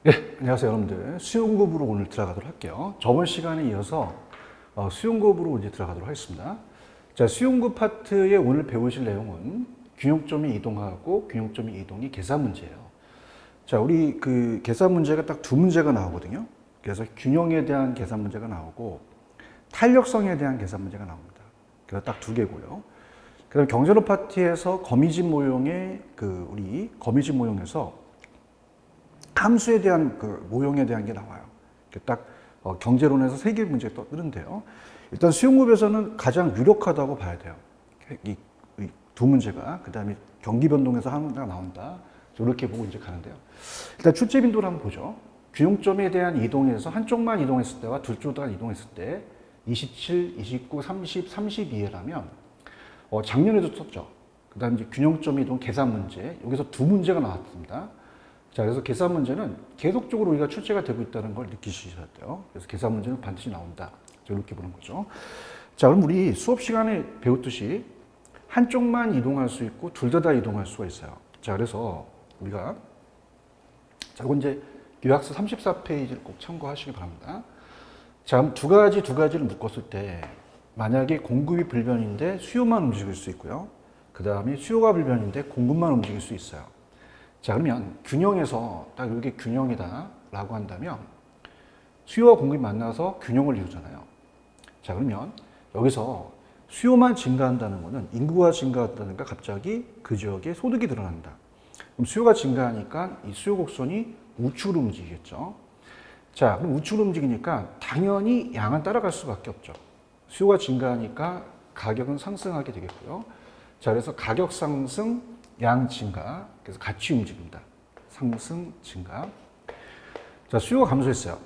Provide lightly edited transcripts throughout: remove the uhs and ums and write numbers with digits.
네, 안녕하세요 여러분들. 수용급으로 오늘 들어가도록 할게요. 저번 시간에 이어서 수용급으로 이제 들어가도록 하겠습니다. 자, 수용급 파트에 오늘 배우실 내용은 균형점이 이동하고 균형점이 이동이 계산 문제예요. 자, 우리 그 계산 문제가 딱 두 문제가 나오거든요. 그래서 균형에 대한 계산 문제가 나오고 탄력성에 대한 계산 문제가 나옵니다. 그래서 딱 두 개고요. 그다음 경제론 파트에서 거미집 모형의 우리 거미집 모형에서 함수에 대한 그 모형에 대한 게 나와요. 딱 경제론에서 세 개의 문제가 또 뜨는데요. 일단 수용급에서는 가장 유력하다고 봐야 돼요. 이 두 문제가. 그 다음에 경기 변동에서 하나가 나온다. 이렇게 보고 이제 가는데요. 일단 출제 빈도를 한번 보죠. 균형점에 대한 이동에서 한쪽만 이동했을 때와 둘 쪽 다 이동했을 때 27, 29, 30, 32라면 작년에도 썼죠. 그 다음에 이제 균형점 이동 계산 문제. 여기서 두 문제가 나왔습니다. 자, 그래서 계산 문제는 계속적으로 우리가 출제가 되고 있다는 걸 느끼셔야 돼요. 그래서 계산 문제는 반드시 나온다. 이렇게 보는 거죠. 자, 그럼 우리 수업 시간에 배웠듯이 한쪽만 이동할 수 있고 둘 다 이동할 수가 있어요. 자, 그래서 우리가 이건 이제 요약서 34페이지를 꼭 참고하시기 바랍니다. 자, 그럼 두 가지를 묶었을 때 만약에 공급이 불변인데 수요만 움직일 수 있고요. 그 다음에 수요가 불변인데 공급만 움직일 수 있어요. 자, 그러면 균형에서 딱 이게 균형이다 라고 한다면 수요와 공급이 만나서 균형을 이루잖아요. 자, 그러면 여기서 수요만 증가한다는 것은 인구가 증가한다든가 갑자기 그 지역에 소득이 늘어난다. 그럼 수요가 증가하니까 이 수요 곡선이 우측으로 움직이겠죠. 자, 그럼 우측으로 움직이니까 당연히 양은 따라갈 수밖에 없죠. 수요가 증가하니까 가격은 상승하게 되겠고요. 자, 그래서 가격 상승, 양 증가, 그래서 같이 움직인다. 상승, 증가. 자, 수요가 감소했어요.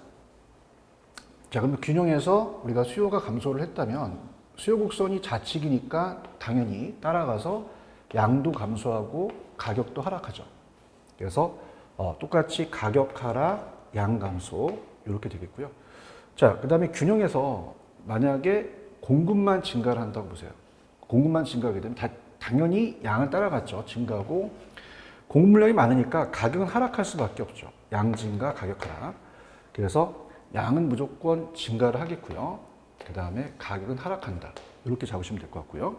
자, 그러면 균형에서 우리가 수요가 감소를 했다면 수요 곡선이 좌측이니까 당연히 따라가서 양도 감소하고 가격도 하락하죠. 그래서 똑같이 가격 하락, 양 감소 이렇게 되겠고요. 자, 그 다음에 균형에서 만약에 공급만 증가를 한다고 보세요. 공급만 증가하게 되면 당연히 양은 따라갔죠. 증가하고 공급 물량이 많으니까 가격은 하락할 수밖에 없죠. 양 증가, 가격 하락. 그래서 양은 무조건 증가를 하겠고요. 그 다음에 가격은 하락한다. 이렇게 잡으시면 될 것 같고요.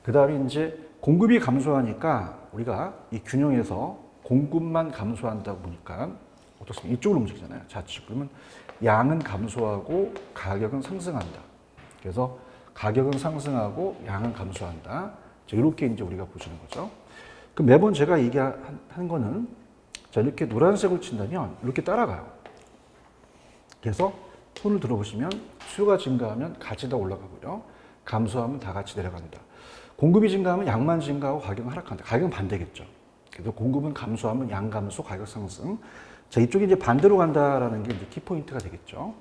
그 다음에 이제 공급이 감소하니까 우리가 이 균형에서 공급만 감소한다고 보니까 어떻습니까? 이쪽으로 움직이잖아요. 좌측. 그러면 양은 감소하고 가격은 상승한다. 그래서 가격은 상승하고 양은 감소한다. 이렇게 이제 우리가 보시는 거죠. 그럼 매번 제가 얘기한 거는 자, 이렇게 노란색을 친다면 이렇게 따라가요. 그래서 손을 들어보시면 수요가 증가하면 같이 다 올라가고요. 감소하면 다 같이 내려간다. 공급이 증가하면 양만 증가하고 가격은 하락한다. 가격은 반대겠죠. 그래서 공급은 감소하면 양 감소, 가격 상승. 자, 이쪽이 이제 반대로 간다라는 게 이제 키포인트가 되겠죠.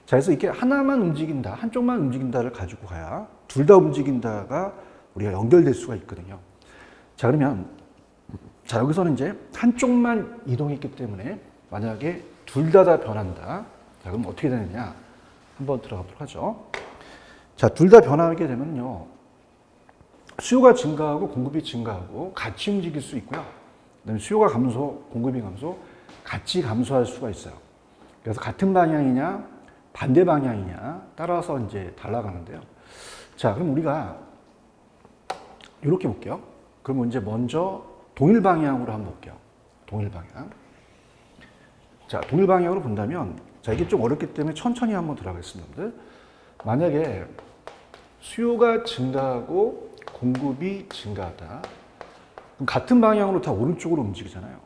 자, 그래서 이렇게 하나만 움직인다, 한쪽만 움직인다를 가지고 가야 둘 다 움직인다가 우리가 연결될 수가 있거든요. 자, 그러면 자, 여기서는 이제 한쪽만 이동했기 때문에 만약에 둘 다 변한다. 자, 그럼 어떻게 되느냐? 한번 들어가 보도록 하죠. 자, 둘 다 변하게 되면요. 수요가 증가하고 공급이 증가하고 같이 움직일 수 있고요. 그다음에 수요가 감소, 공급이 감소, 같이 감소할 수가 있어요. 그래서 같은 방향이냐, 반대 방향이냐 따라서 이제 달라가는데요. 자, 그럼 우리가 이렇게 볼게요. 그럼 이제 먼저 동일 방향으로 한번 볼게요. 동일 방향. 자, 동일 방향으로 본다면, 자, 이게 좀 어렵기 때문에 천천히 한번 들어가겠습니다. 만약에 수요가 증가하고 공급이 증가하다. 그럼 같은 방향으로 다 오른쪽으로 움직이잖아요.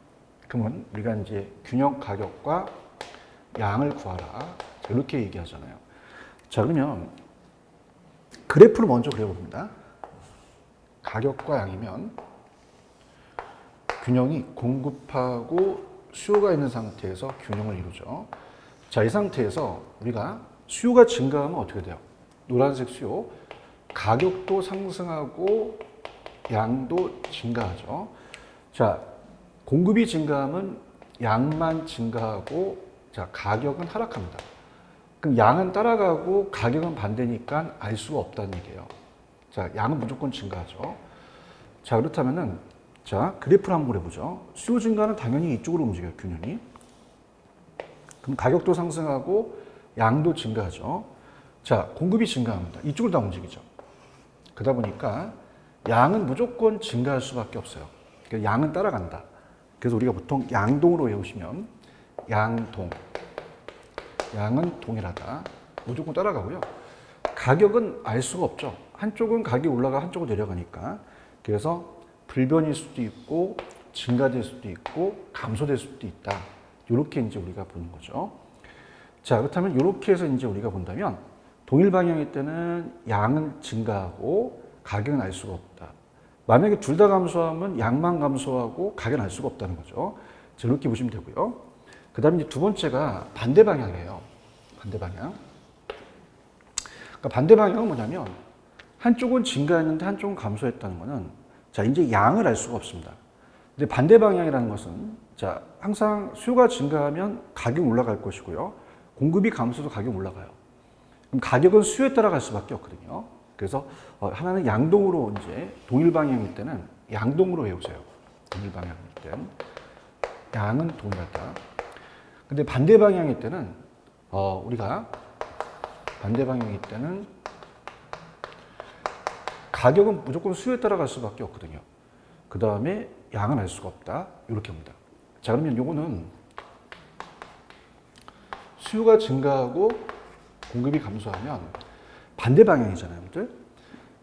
그러면 우리가 이제 균형 가격과 양을 구하라. 자, 이렇게 얘기하잖아요. 자, 그러면 그래프를 먼저 그려봅니다. 가격과 양이면 균형이 공급하고 수요가 있는 상태에서 균형을 이루죠. 자, 이 상태에서 우리가 수요가 증가하면 어떻게 돼요? 노란색 수요. 가격도 상승하고 양도 증가하죠. 자, 공급이 증가하면 양만 증가하고 자, 가격은 하락합니다. 그럼 양은 따라가고 가격은 반대니까 알 수가 없다는 얘기예요. 자, 양은 무조건 증가하죠. 자, 그렇다면은 자, 그래프를 한번 그려보죠. 수요 증가는 당연히 이쪽으로 움직여요, 균형이. 그럼 가격도 상승하고 양도 증가하죠. 자, 공급이 증가합니다. 이쪽으로 다 움직이죠. 그러다 보니까 양은 무조건 증가할 수밖에 없어요. 그러니까 양은 따라간다. 그래서 우리가 보통 양동으로 외우시면 양동. 양은 동일하다. 무조건 따라가고요. 가격은 알 수가 없죠. 한쪽은 가격이 올라가 한쪽은 내려가니까. 그래서 불변일 수도 있고 증가될 수도 있고 감소될 수도 있다. 이렇게 이제 우리가 보는 거죠. 자, 그렇다면 이렇게 해서 이제 우리가 본다면 동일 방향일 때는 양은 증가하고 가격은 알 수가 없다. 만약에 둘 다 감소하면 양만 감소하고 가격은 알 수가 없다는 거죠. 자, 이렇게 보시면 되고요. 그 다음에 이제 두 번째가 반대 방향이에요. 반대 방향. 그러니까 반대 방향은 뭐냐면 한쪽은 증가했는데 한쪽은 감소했다는 거는 자, 이제 양을 알 수가 없습니다. 근데 반대 방향이라는 것은 자, 항상 수요가 증가하면 가격이 올라갈 것이고요. 공급이 감소도 가격이 올라가요. 그럼 가격은 수요에 따라갈 수밖에 없거든요. 그래서 하나는 양동으로 이제 동일 방향일 때는 양동으로 외우세요. 동일 방향일 때는 양은 동일하다. 근데 반대 방향일 때는 우리가 반대 방향일 때는 가격은 무조건 수요에 따라갈 수밖에 없거든요. 그 다음에 양은 알 수가 없다. 이렇게 봅니다. 자, 그러면 요거는 수요가 증가하고 공급이 감소하면 반대 방향이잖아요, 여러분들.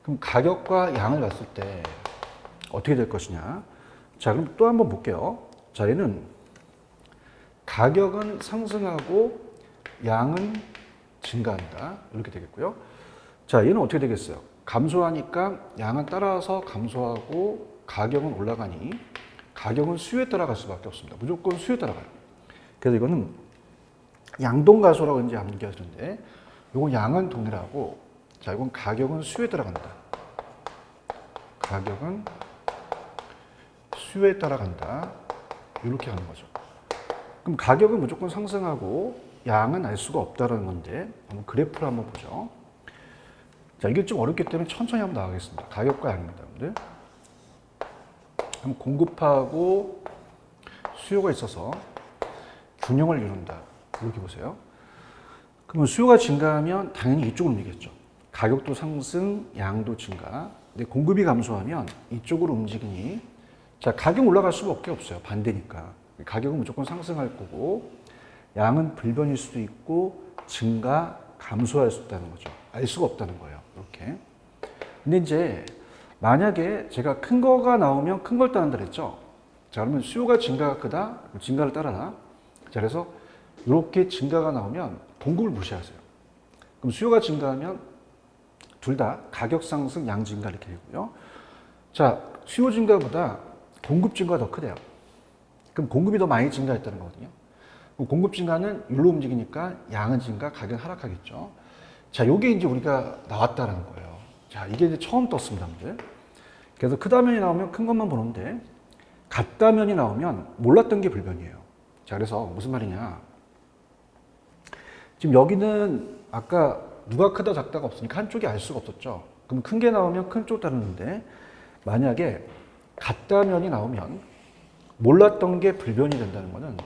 그럼 가격과 양을 봤을 때 어떻게 될 것이냐. 자, 그럼 또 한번 볼게요. 자, 얘는 가격은 상승하고 양은 증가한다. 이렇게 되겠고요. 자, 얘는 어떻게 되겠어요? 감소하니까 양은 따라서 감소하고 가격은 올라가니 가격은 수요에 따라갈 수밖에 없습니다. 무조건 수요에 따라가요. 그래서 이거는 양동가소라고 이제 암기하시는데 이건 양은 동일하고 자, 이건 가격은 수요에 따라간다. 가격은 수요에 따라간다. 이렇게 하는 거죠. 그럼 가격은 무조건 상승하고 양은 알 수가 없다는 건데 한번 그래프를 한번 보죠. 자, 이게 좀 어렵기 때문에 천천히 한번 나가겠습니다. 가격과 양입니다, 여러분들. 그럼 공급하고 수요가 있어서 균형을 이룬다. 이렇게 보세요. 그러면 수요가 증가하면 당연히 이쪽으로 움직이겠죠. 가격도 상승, 양도 증가. 근데 공급이 감소하면 이쪽으로 움직이니 자, 가격 올라갈 수밖에 없어요. 반대니까. 가격은 무조건 상승할 거고 양은 불변일 수도 있고 증가, 감소할 수 있다는 거죠. 알 수가 없다는 거예요. 이렇게. 근데 이제 만약에 제가 큰 거가 나오면 큰 걸 따른다 그랬죠. 자, 그러면 수요가 증가가 크다? 증가를 따라라. 자, 그래서 이렇게 증가가 나오면 공급을 무시하세요. 그럼 수요가 증가하면 둘 다 가격 상승, 양 증가 이렇게 되고요. 자, 수요 증가보다 공급 증가가 더 크대요. 그럼 공급이 더 많이 증가했다는 거거든요. 공급 증가는 일로 움직이니까 양은 증가, 가격은 하락하겠죠. 자, 요게 이제 우리가 나왔다라는 거예요. 자, 이게 이제 처음 떴습니다, 여러분들. 그래서 크다면이 나오면 큰 것만 보는데 같다면이 나오면 몰랐던 게 불변이에요. 자, 그래서 무슨 말이냐. 지금 여기는 아까 누가 크다 작다가 없으니까 한쪽이 알 수가 없었죠. 그럼 큰 게 나오면 큰 쪽 따르는데 만약에 같다면이 나오면 몰랐던 게 불변이 된다는 거는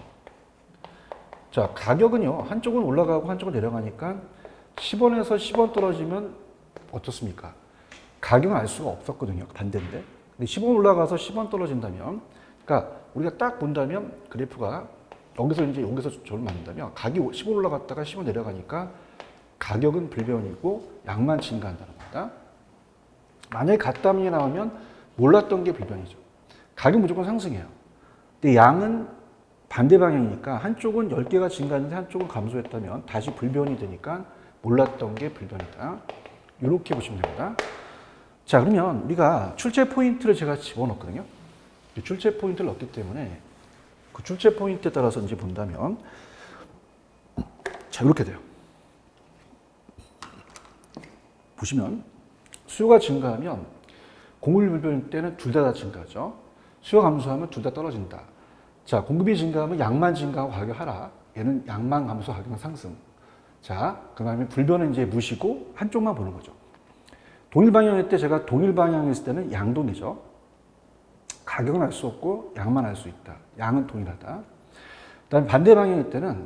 자, 가격은요. 한쪽은 올라가고 한쪽은 내려가니까 10원에서 10원 떨어지면 어떻습니까? 가격은 알 수가 없었거든요. 반대인데. 근데 10원 올라가서 10원 떨어진다면 그러니까 우리가 딱 본다면 그래프가 여기서 저를 만든다면 가격이 10원 올라갔다가 10원 내려가니까 가격은 불변이고 양만 증가한다는 겁니다. 만약에 같다면이 나오면 몰랐던 게 불변이죠. 가격 무조건 상승해요. 근데 양은 반대 방향이니까 한쪽은 10개가 증가했는데 한쪽은 감소했다면 다시 불변이 되니까 몰랐던 게 불변이다. 이렇게 보시면 됩니다. 자, 그러면 우리가 출제 포인트를 제가 집어넣거든요. 출제 포인트를 넣기 때문에 그 출제 포인트에 따라서 이제 본다면 자, 이렇게 돼요. 보시면 수요가 증가하면 공급이 불변일 때는 둘 다 증가하죠. 수요가 감소하면 둘 다 떨어진다. 자, 공급이 증가하면 양만 증가하고 가격 하락. 얘는 양만 감소, 가격은 상승. 자, 그 다음에 불변은 이제 무시고 한쪽만 보는 거죠. 동일 방향일 때 제가 동일 방향일 때는 양동이죠. 가격은 알 수 없고 양만 알 수 있다. 양은 동일하다. 그 다음에 반대 방향일 때는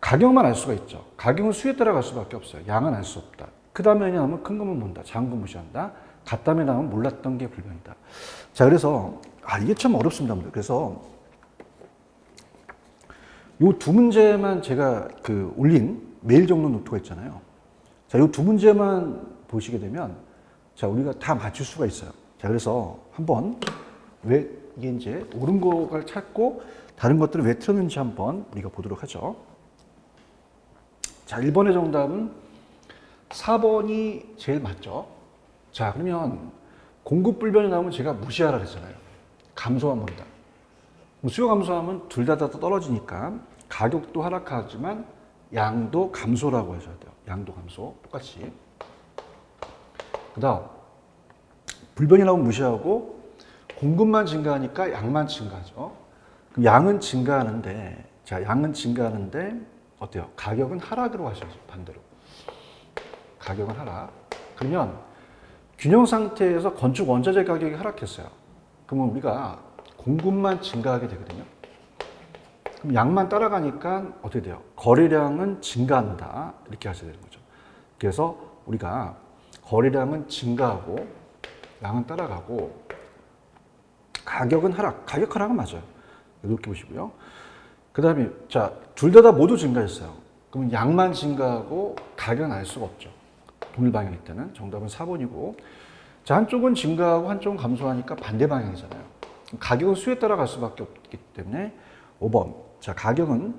가격만 알 수가 있죠. 가격은 수에 따라 갈 수밖에 없어요. 양은 알 수 없다. 크다면이 나오면 큰 것만 본다. 작은 건 무시한다. 같다면 나오면 몰랐던 게 불변이다. 자, 그래서 이게 참 어렵습니다. 그래서 이 두 문제만 제가 올린 메일 적는 노트가 있잖아요. 자, 이 두 문제만 보시게 되면 자, 우리가 다 맞출 수가 있어요. 자, 그래서 한번 왜 이게 이제 옳은 거를 찾고 다른 것들을 왜 틀렸는지 한번 우리가 보도록 하죠. 자, 1번의 정답은 4번이 제일 맞죠. 자, 그러면 공급 불변이 나오면 제가 무시하라 그랬잖아요. 감소만 본다. 수요 감소하면 둘 다 떨어지니까 가격도 하락하지만 양도 감소라고 하셔야 돼요. 양도 감소. 똑같이. 그 다음, 불변이 나오면 무시하고 공급만 증가하니까 양만 증가하죠. 그럼 양은 증가하는데, 자, 양은 증가하는데 어때요? 가격은 하락으로 하셔야죠. 반대로. 가격은 하락. 그러면 균형 상태에서 건축 원자재 가격이 하락했어요. 그러면 우리가 공급만 증가하게 되거든요. 그럼 양만 따라가니까 어떻게 돼요? 거래량은 증가한다. 이렇게 하셔야 되는 거죠. 그래서 우리가 거래량은 증가하고 양은 따라가고 가격은 하락. 가격 하락은 맞아요. 이렇게 보시고요. 그 다음에 자, 둘 다 모두 증가했어요. 그러면 양만 증가하고 가격은 알 수가 없죠. 동일 방향일 때는 정답은 4번이고 자, 한쪽은 증가하고 한쪽은 감소하니까 반대 방향이잖아요. 가격은 수에 따라 갈 수밖에 없기 때문에 5번. 자, 가격은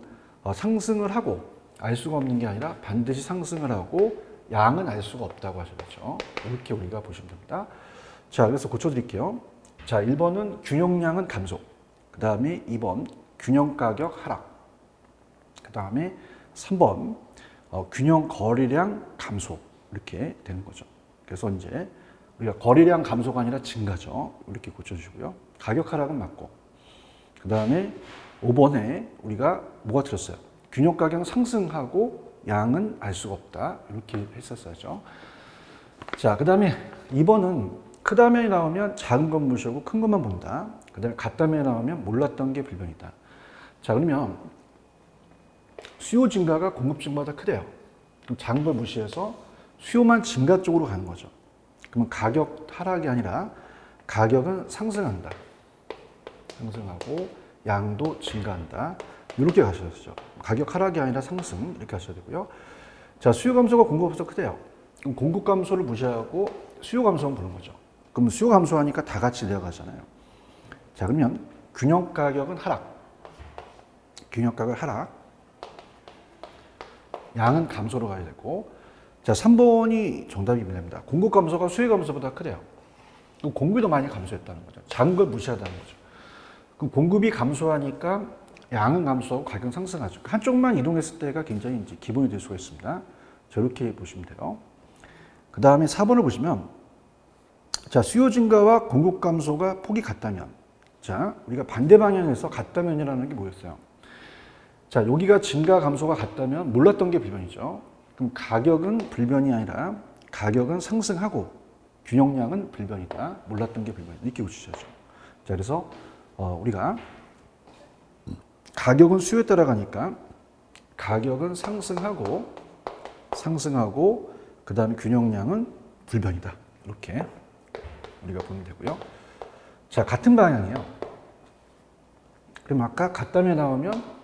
상승을 하고 알 수가 없는 게 아니라 반드시 상승을 하고 양은 알 수가 없다고 하셨죠. 이렇게 우리가 보시면 됩니다. 자, 그래서 고쳐드릴게요. 자, 1번은 균형량은 감소. 그 다음에 2번 균형 가격 하락. 그 다음에 3번 균형 거래량 감소. 이렇게 되는 거죠. 그래서 이제 우리가 거래량 감소가 아니라 증가죠. 이렇게 고쳐주시고요. 가격 하락은 맞고. 그 다음에 5번에 우리가 뭐가 틀렸어요? 균형 가격은 상승하고 양은 알 수가 없다. 이렇게 했었어야죠. 자, 그 다음에 2번은 크다면이 나오면 작은 건 무시하고 큰 것만 본다. 그 다음에 같다면이 나오면 몰랐던 게 불변이다. 자, 그러면 수요 증가가 공급 증가보다 크대요. 그럼 작은 걸 무시해서 수요만 증가 쪽으로 가는 거죠. 그러면 가격 하락이 아니라 가격은 상승한다. 상승하고 양도 증가한다. 이렇게 가셔야죠. 가격 하락이 아니라 상승 이렇게 하셔야 되고요. 자, 수요 감소가 공급보다 크대요. 그럼 공급 감소를 무시하고 수요 감소만 보는 거죠. 그럼 수요 감소하니까 다 같이 내려가잖아요. 자, 그러면 균형 가격은 하락. 균형 가격 하락. 양은 감소로 가야 되고. 자, 3번이 정답입니다. 공급 감소가 수요 감소보다 크대요. 그럼 공급이 더 많이 감소했다는 거죠. 작은 걸 무시하다는 거죠. 그럼 공급이 감소하니까 양은 감소하고 가격은 상승하죠. 한쪽만 이동했을 때가 굉장히 이제 기본이 될 수가 있습니다. 저렇게 보시면 돼요. 그 다음에 4번을 보시면 자, 수요 증가와 공급 감소가 폭이 같다면 자, 우리가 반대 방향에서 같다면이라는 게 뭐였어요? 자, 여기가 증가 감소가 같다면 몰랐던 게 불변이죠. 그럼 가격은 불변이 아니라 가격은 상승하고 균형량은 불변이다. 몰랐던 게 불변이다. 이렇게 고치셔야죠. 자, 그래서 우리가 가격은 수요에 따라가니까 가격은 상승하고 그 다음에 균형량은 불변이다. 이렇게 우리가 보면 되고요. 자, 같은 방향이에요. 그럼 아까 같다면 나오면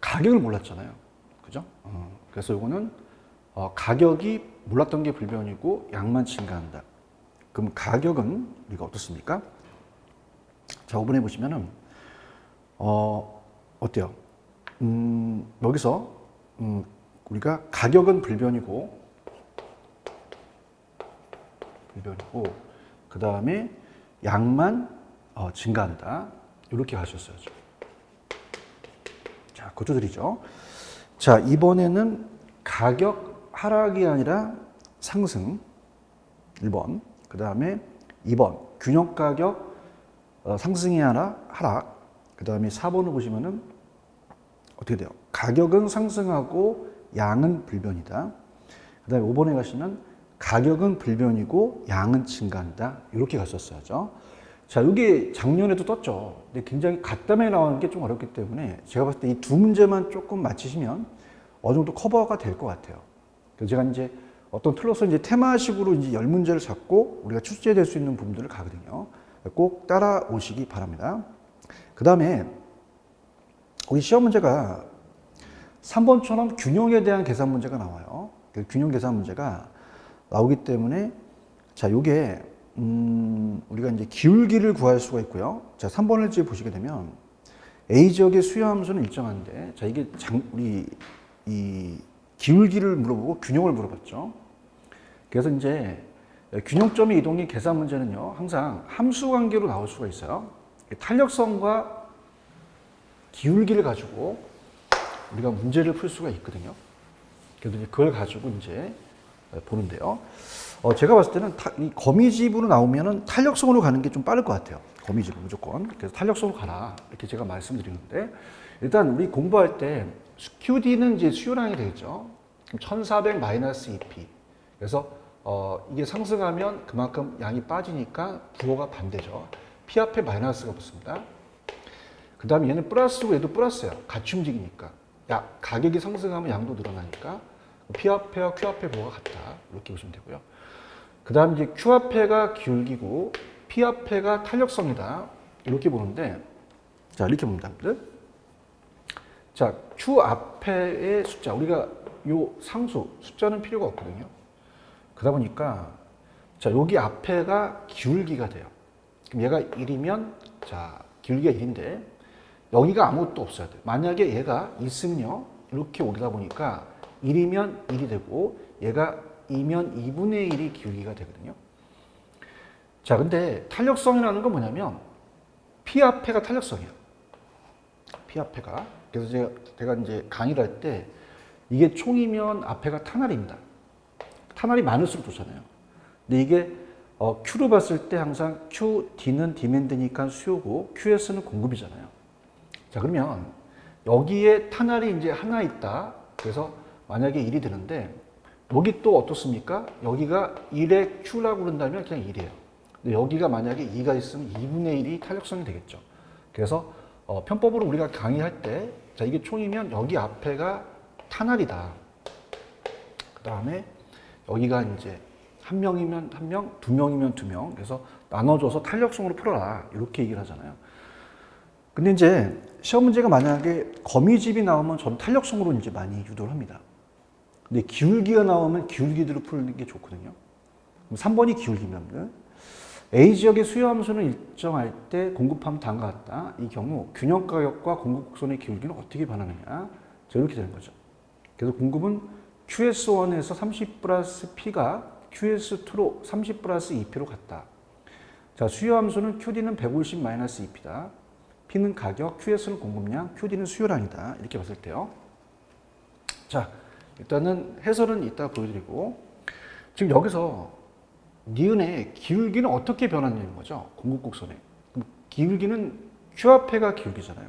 가격을 몰랐잖아요. 그죠? 그래서 이거는 가격이 몰랐던 게 불변이고 양만 증가한다. 그럼 가격은 우리가 어떻습니까? 자, 5번에 보시면은 어때요? 여기서 우리가 가격은 불변이고 그 다음에 양만 증가한다. 이렇게 하셨어야죠. 자, 고쳐드리죠. 자, 이번에는 가격 하락이 아니라 상승 1번. 그 다음에 2번 균형 가격 상승이 아니라 하락. 그 다음에 4번을 보시면은 어떻게 돼요? 가격은 상승하고 양은 불변이다. 그 다음에 5번에 가시면 가격은 불변이고 양은 증가한다. 이렇게 갔었어야죠. 자, 이게 작년에도 떴죠. 근데 굉장히 같다면 나오는 게 좀 어렵기 때문에 제가 봤을 때 이 두 문제만 조금 맞히시면 어느 정도 커버가 될 것 같아요. 그래서 제가 이제 어떤 틀로서 이제 테마식으로 이제 10문제를 잡고 우리가 출제될 수 있는 부분들을 가거든요. 꼭 따라오시기 바랍니다. 그 다음에 우리 시험 문제가 3번처럼 균형에 대한 계산 문제가 나와요. 균형 계산 문제가 나오기 때문에 자, 요게 우리가 이제 기울기를 구할 수가 있고요. 자, 3번을 이제 보시게 되면 A 지역의 수요 함수는 일정한데, 자, 이게 우리 이 기울기를 물어보고 균형을 물어봤죠. 그래서 이제 균형점의 이동의 계산 문제는요, 항상 함수 관계로 나올 수가 있어요. 탄력성과 기울기를 가지고 우리가 문제를 풀 수가 있거든요. 그래서 이제 그걸 가지고 이제 보는데요. 제가 봤을 때는 이 거미집으로 나오면은 탄력성으로 가는 게 좀 빠를 것 같아요. 거미집은 무조건. 그래서 탄력성으로 가라. 이렇게 제가 말씀드리는데, 일단 우리 공부할 때 QD는 이제 수요량이 되겠죠. 1400 마이너스 2P. 그래서 이게 상승하면 그만큼 양이 빠지니까 부호가 반대죠. P 앞에 마이너스가 붙습니다. 그 다음에 얘는 플러스고 얘도 플러스예요. 같이 움직이니까. 가격이 상승하면 양도 늘어나니까 P 앞에와 Q 앞에 부호가 같다. 이렇게 보시면 되고요. 그 다음 이제 Q 앞에가 기울기고 P 앞에가 탄력성이다. 이렇게 보는데, 자, 이렇게 봅니다. 자, Q 앞에의 숫자, 우리가 요 상수, 숫자는 필요가 없거든요. 그러다 보니까, 자, 여기 앞에가 기울기가 돼요. 그럼 얘가 1이면, 자, 기울기가 1인데, 여기가 아무것도 없어야 돼요. 만약에 얘가 있으면요, 이렇게 오다 보니까 1이면 1이 되고, 얘가 2면 2분의 1이 기울기가 되거든요. 자, 근데 탄력성이라는 건 뭐냐면, P 앞에가 탄력성이에요. P 앞에가. 그래서 제가 이제 강의를 할 때, 이게 총이면 앞에가 탄알입니다. 탄알이 많을수록 좋잖아요. 근데 이게 Q로 봤을 때 항상 Q, D는 디맨드니까 수요고, QS는 공급이잖아요. 자, 그러면 여기에 탄알이 이제 하나 있다. 그래서 만약에 1이 되는데, 여기 또 어떻습니까? 여기가 1의 Q라고 그런다면 그냥 1이에요. 근데 여기가 만약에 2가 있으면 2분의 1이 탄력성이 되겠죠. 그래서 편법으로 우리가 강의할 때, 자, 이게 총이면 여기 앞에가 탄알이다. 그 다음에 여기가 이제 한 명이면 한 명, 두 명이면 두 명. 그래서 나눠줘서 탄력성으로 풀어라. 이렇게 얘기를 하잖아요. 근데 이제 시험 문제가 만약에 거미집이 나오면 저는 탄력성으로 이제 많이 유도를 합니다. 근데 기울기가 나오면 기울기대로 푸는 게 좋거든요. 그럼 3번이 기울기면 A 지역의 수요 함수는 일정할 때 공급하면 다음과 같다. 이 경우 균형 가격과 공급 곡선의 기울기는 어떻게 변하느냐. 자, 이렇게 되는 거죠. 그래서 공급은 QS1에서 30 플러스 P가 QS2로 30 플러스 2P로 같다. 자, 수요 함수는 QD는 150 마이너스 2P다. P는 가격, QS는 공급량, QD는 수요량이다. 이렇게 봤을 때요. 자, 일단은 해설은 이따 보여드리고, 지금 여기서 니은의 기울기는 어떻게 변하냐는 거죠. 공급 곡선에. 기울기는 Q 앞에가 기울기잖아요.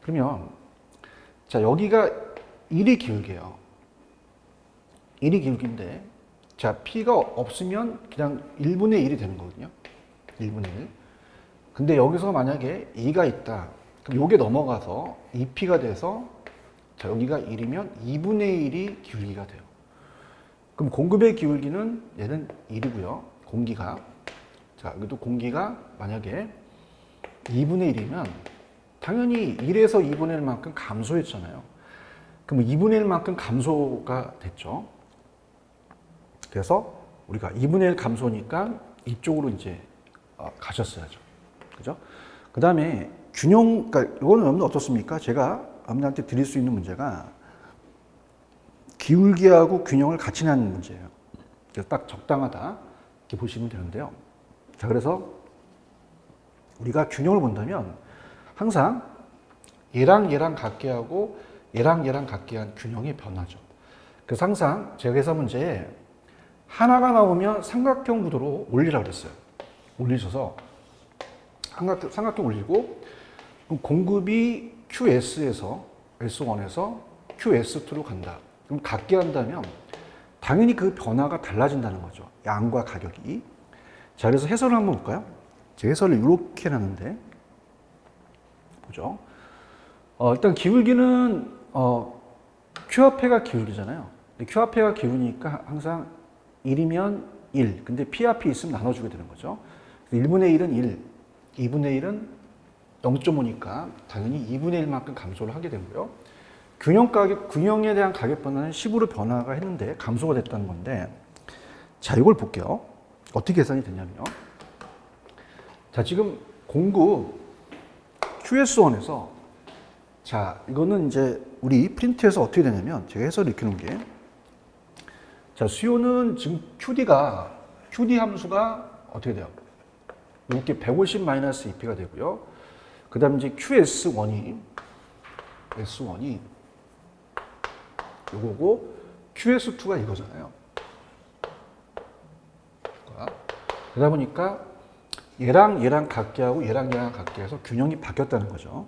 그러면 자, 여기가 1이 기울기예요. 1이 기울기인데, 자, P가 없으면 그냥 1분의 1이 되는 거거든요. 1분의 1. 근데 여기서 만약에 2가 있다. 그럼 요게 넘어가서 2P가 돼서, 자, 여기가 1이면 2분의 1이 기울기가 돼요. 그럼 공급의 기울기는 얘는 1이고요. 공기가. 자, 여기도 공기가 만약에 2분의 1이면 당연히 1에서 2분의 1만큼 감소했잖아요. 그럼 2분의 1만큼 감소가 됐죠. 그래서 우리가 2분의 1 감소니까 이쪽으로 이제 가셨어야죠. 그죠? 그 다음에 균형, 그러니까 이거는 여러분 어떻습니까? 제가 여러분한테 드릴 수 있는 문제가 기울기하고 균형을 같이 내는 문제예요. 그래서 딱 적당하다. 이렇게 보시면 되는데요. 자, 그래서 우리가 균형을 본다면 항상 얘랑 같게 하고 얘랑 같게 한 균형이 변하죠. 그래서 항상 제가 계산 문제에 하나가 나오면 삼각형 구도로 올리라고 그랬어요. 올리셔서 삼각형 올리고, 그럼 공급이 QS에서 S1에서 QS2로 간다. 그럼 같게 한다면 당연히 그 변화가 달라진다는 거죠. 양과 가격이. 자, 그래서 해설을 한번 볼까요? 제가 해설을 이렇게 해놨는데, 보죠. 일단 기울기는 Q화폐가 기울이잖아요. Q화폐가 기울이니까 항상 1이면 1. 근데 P 앞이 있으면 나눠주게 되는 거죠. 1분의 1은 1, 2분의 1은 0.5니까 당연히 2분의 1만큼 감소를 하게 되고요. 균형에 대한 가격 변화는 10으로 변화가 했는데 감소가 됐다는 건데, 자, 이걸 볼게요. 어떻게 계산이 되냐면요. 자, 지금 공구 QS1에서, 자, 이거는 이제 우리 프린트에서 어떻게 되냐면, 제가 해설을 이렇게 놓은 게, 자, 수요는 지금 QD 함수가 어떻게 돼요? 이렇게 150-EP가 되고요. 그 다음에 이제 S1이 요거고, QS2가 이거잖아요. 그러다 보니까 얘랑 같게 하고 얘랑 같게 해서 균형이 바뀌었다는 거죠.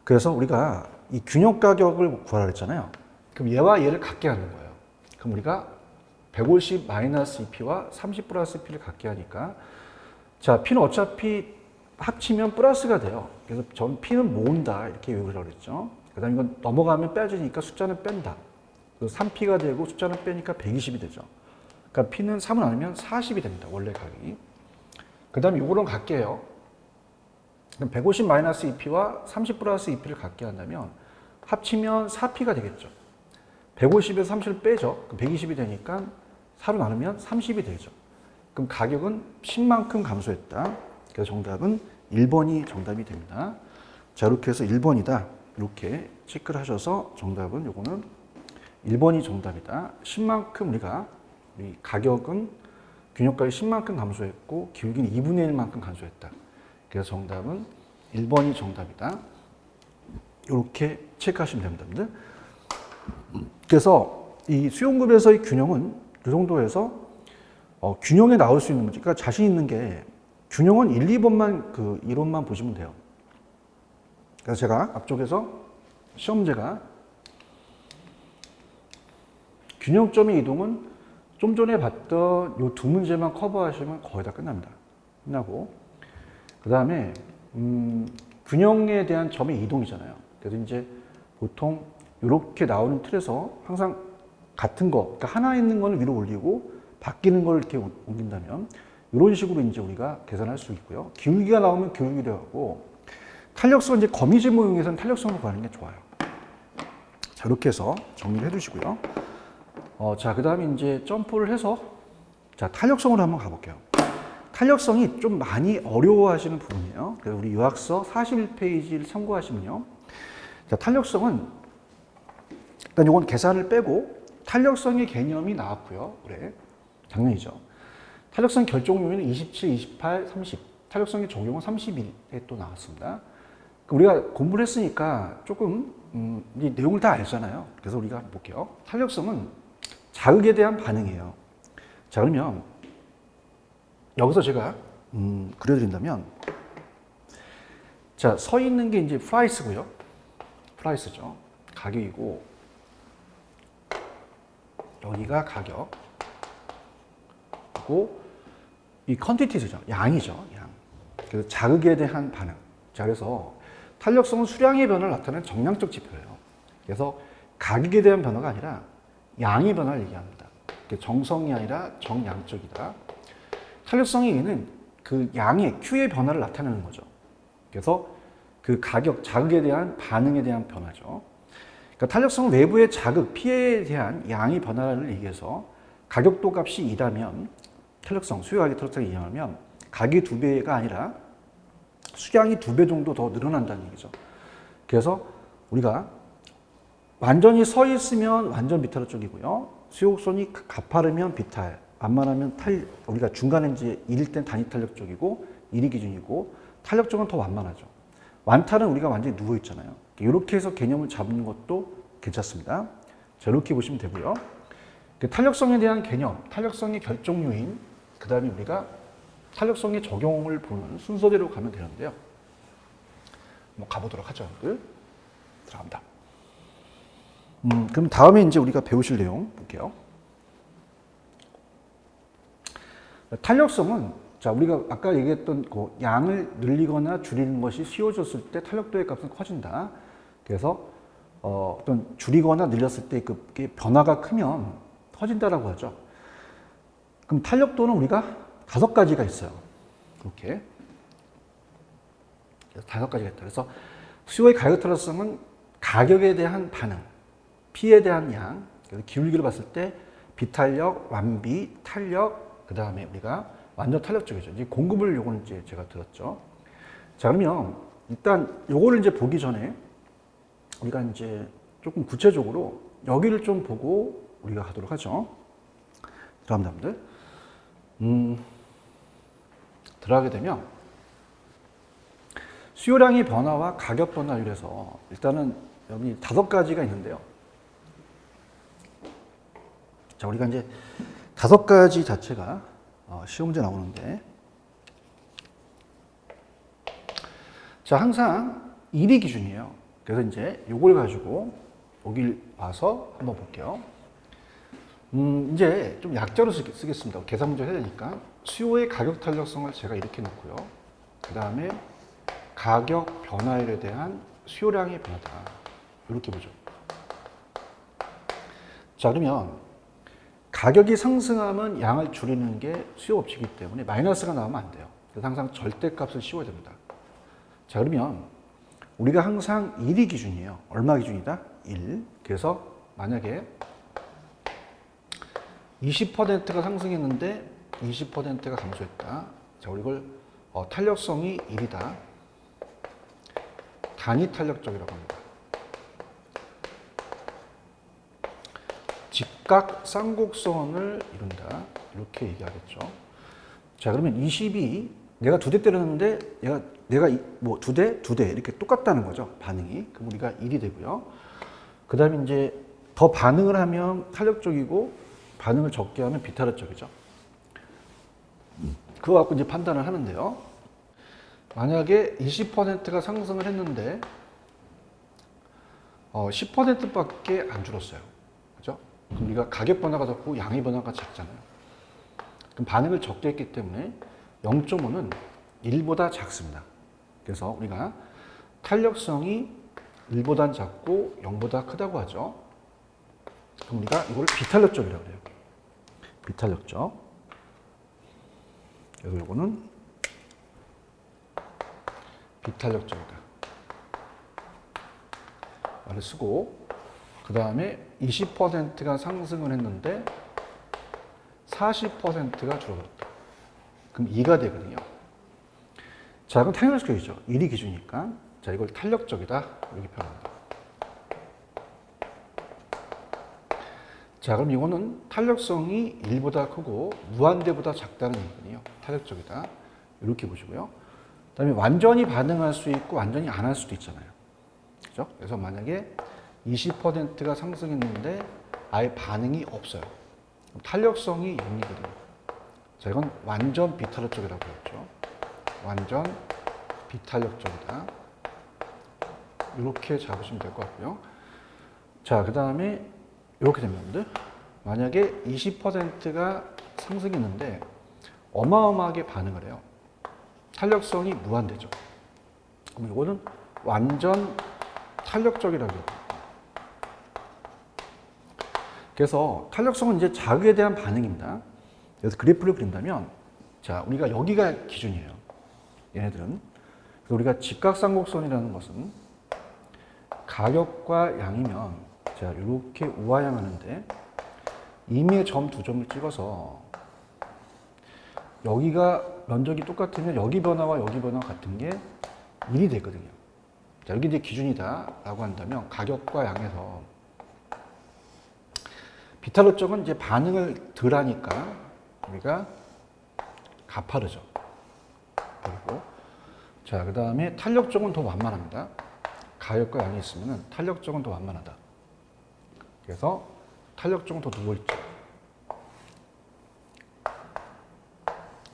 그래서 우리가 이 균형 가격을 구하라 했잖아요. 그럼 얘와 얘를 같게 하는 거예요. 그럼 우리가 150-EP와 30+P를 같게 하니까, 자, P는 어차피 합치면 플러스가 돼요. 그래서 전 P는 모은다 이렇게 외우라고 그랬죠. 그 다음에 이건 넘어가면 빼지니까 숫자는 뺀다. 그래서 3P가 되고 숫자는 빼니까 120이 되죠. 그러니까 P는 3을 나누면 40이 됩니다. 원래 가격이. 그 다음에 이거랑 같게 해요. 그럼 150-EP와 30+EP를 같게 한다면 합치면 4P가 되겠죠. 150에서 30을 빼죠. 그럼 120이 되니까 4로 나누면 30이 되죠. 그럼 가격은 10만큼 감소했다. 그래서 정답은 1번이 정답이 됩니다. 자, 이렇게 해서 1번이다. 이렇게 체크를 하셔서 정답은 요거는 1번이 정답이다. 10만큼 우리 가격은 균형가격이 10만큼 감소했고 기울기는 2분의 1만큼 감소했다. 그래서 정답은 1번이 정답이다. 이렇게 체크하시면 됩니다. 그래서 이 수용급에서의 균형은 이 정도에서 균형에 나올 수 있는 문제, 그러니까 자신 있는 게 균형은 1, 2번만 그 이론만 보시면 돼요. 그래서 제가 앞쪽에서 시험제가 균형점의 이동은 좀 전에 봤던 이 두 문제만 커버하시면 거의 다 끝납니다. 끝나고 그 다음에 균형에 대한 점의 이동이잖아요. 그래서 이제 보통 이렇게 나오는 틀에서 항상 같은 거, 그러니까 하나 있는 거는 위로 올리고 바뀌는 걸 이렇게 옮긴다면 이런 식으로 이제 우리가 계산할 수 있고요. 기울기가 나오면 기울기로 하고 탄력성 이제 거미줄 모형에서는 탄력성으로 구하는 게 좋아요. 자, 이렇게 해서 정리를 해두시고요. 자, 그 다음에 이제 점프를 해서 자, 탄력성으로 한번 가볼게요. 탄력성이 좀 많이 어려워하시는 부분이에요. 그래서 우리 유학서 41페이지를 참고하시면요. 자, 탄력성은 일단 이건 계산을 빼고 탄력성의 개념이 나왔고요. 올해 작년이죠. 탄력성 결정 요인은 27, 28, 30. 탄력성의 적용은 31에 또 나왔습니다. 우리가 공부를 했으니까 조금 이 내용을 다 알잖아요. 그래서 우리가 볼게요. 탄력성은 자극에 대한 반응이에요. 자, 그러면 여기서 제가 그려드린다면, 자, 서 있는 게 이제 프라이스고요. 프라이스죠. 가격이고, 여기가 가격. 그리고 이 퀀티티즈죠. 양이죠. 양. 그래서 자극에 대한 반응. 자, 그래서 탄력성은 수량의 변화를 나타내는 정량적 지표예요. 그래서 가격에 대한 변화가 아니라 양의 변화를 얘기합니다. 정성이 아니라 정량적이다. 탄력성의 의미는 그 양의 Q의 변화를 나타내는 거죠. 그래서 그 가격, 자극에 대한 반응에 대한 변화죠. 그러니까 탄력성은 외부의 자극, 피해에 대한 양의 변화를 얘기해서 가격도 값이 2라면 탄력성, 수요 가격 탄력성이 2라면 가격이 2배가 아니라 수량이 2배 정도 더 늘어난다는 얘기죠. 그래서 우리가 완전히 서 있으면 완전 비타로 쪽이고요. 수요곡선이 가파르면 비타, 완만하면 우리가 중간에 이제 1일 땐 단위 탄력 쪽이고 1이 기준이고 탄력 쪽은 더 완만하죠. 완타는 우리가 완전히 누워 있잖아요. 이렇게 해서 개념을 잡는 것도 괜찮습니다. 자, 이렇게 보시면 되고요. 탄력성에 대한 개념, 탄력성의 결정 요인, 그 다음에 우리가 탄력성의 적용을 보는 순서대로 가면 되는데요. 한번 가보도록 하죠. 들어갑니다. 그럼 다음에 이제 우리가 배우실 내용 볼게요. 탄력성은, 자, 우리가 아까 얘기했던 그 양을 늘리거나 줄이는 것이 쉬워졌을 때 탄력도의 값은 커진다. 그래서 어떤 줄이거나 늘렸을 때 그게 변화가 크면 터진다라고 하죠. 그럼 탄력도는 우리가 5가지가 있어요. 이렇게. 5가지가 있다. 그래서 수요의 가격 탄력성은 가격에 대한 반응, P에 대한 양, 그래서 기울기를 봤을 때 비탄력, 완비, 탄력, 그 다음에 우리가 완전 탄력적이죠. 이제 공급을 요거는 이제 제가 들었죠. 자, 그러면 일단 요거를 이제 보기 전에 우리가 이제 조금 구체적으로 여기를 좀 보고 우리가 하도록 하죠. 들어갑니다, 여러분들. 들어가게 되면 수요량의 변화와 가격 변화율에서 일단은 여기 5가지가 있는데요. 자, 우리가 이제 5가지 자체가 시험 문제 나오는데, 자, 항상 1이 기준이에요. 그래서 이제 요걸 가지고 여길 와서 한번 볼게요. 이제 좀 약자로 쓰겠습니다. 계산 문제 해야 되니까. 수요의 가격 탄력성을 제가 이렇게 놓고요. 그 다음에 가격 변화율에 대한 수요량의 변화다. 이렇게 보죠. 자, 그러면 가격이 상승하면 양을 줄이는 게 수요 법칙이기 때문에 마이너스가 나오면 안 돼요. 그래서 항상 절대값을 씌워야 됩니다. 자, 그러면 우리가 항상 1이 기준이에요. 얼마 기준이다? 1. 그래서 만약에 20%가 상승했는데 20%가 감소했다. 자, 우리 이걸 탄력성이 1이다. 단위 탄력적이라고 합니다. 직각 쌍곡선을 이룬다. 이렇게 얘기하겠죠. 자, 그러면 20이 내가 2대 때렸는데 내가 뭐 2대 이렇게 똑같다는 거죠. 반응이. 그럼 우리가 1이 되고요. 그 다음에 이제 더 반응을 하면 탄력적이고 반응을 적게 하면 비탄력적이죠. 그거 갖고 이제 판단을 하는데요. 만약에 20%가 상승을 했는데 10%밖에 안 줄었어요. 그죠? 그럼 우리가 가격 변화가 적고 양의 변화가 작잖아요. 그럼 반응을 적게 했기 때문에 0.5는 1보다 작습니다. 그래서 우리가 탄력성이 1보다 작고 0보다 크다고 하죠. 그럼 우리가 이걸 비탄력적이라고 해요. 비탄력적. 그래서 이거는 비탄력적이다. 말을 쓰고, 그 다음에 20%가 상승을 했는데 40%가 줄어들었다. 그럼 2가 되거든요. 자, 그럼 탄력적이죠. 1이 기준이니까. 자, 이걸 탄력적이다. 이렇게 표현합니다. 자, 그럼 이거는 탄력성이 1보다 크고 무한대보다 작다는 얘기거든요. 탄력적이다. 이렇게 보시고요. 그 다음에 완전히 반응할 수 있고 완전히 안 할 수도 있잖아요. 그죠? 그래서 만약에 20%가 상승했는데 아예 반응이 없어요. 그럼 탄력성이 0이거든요. 자, 이건 완전 비탄력적이라고 했죠. 완전 비탄력적이다. 이렇게 잡으시면 될 것 같고요. 자, 그 다음에 이렇게 되면 만약에 20%가 상승했는데 어마어마하게 반응을 해요. 탄력성이 무한대죠. 그럼 이거는 완전 탄력적이라고 해요. 그래서 탄력성은 이제 자극에 대한 반응입니다. 그래서 그래프를 그린다면, 자, 우리가 여기가 기준이에요. 얘네들은. 그래서 우리가 직각쌍곡선이라는 것은 가격과 양이면, 자, 이렇게 우하향하는데 임의의 점 2점을 찍어서 여기가 면적이 똑같으면 여기 변화와 여기 변화 같은 게 1이 되거든요. 자, 여기 이제 기준이다라고 한다면 가격과 양에서 비탄력적은 이제 반응을 덜 하니까 우리가 가파르죠. 그리고 자, 그 다음에 탄력적은 더 완만합니다. 가격과 양이 있으면 탄력적은 더 완만하다. 그래서 탄력적은 더 누워있죠.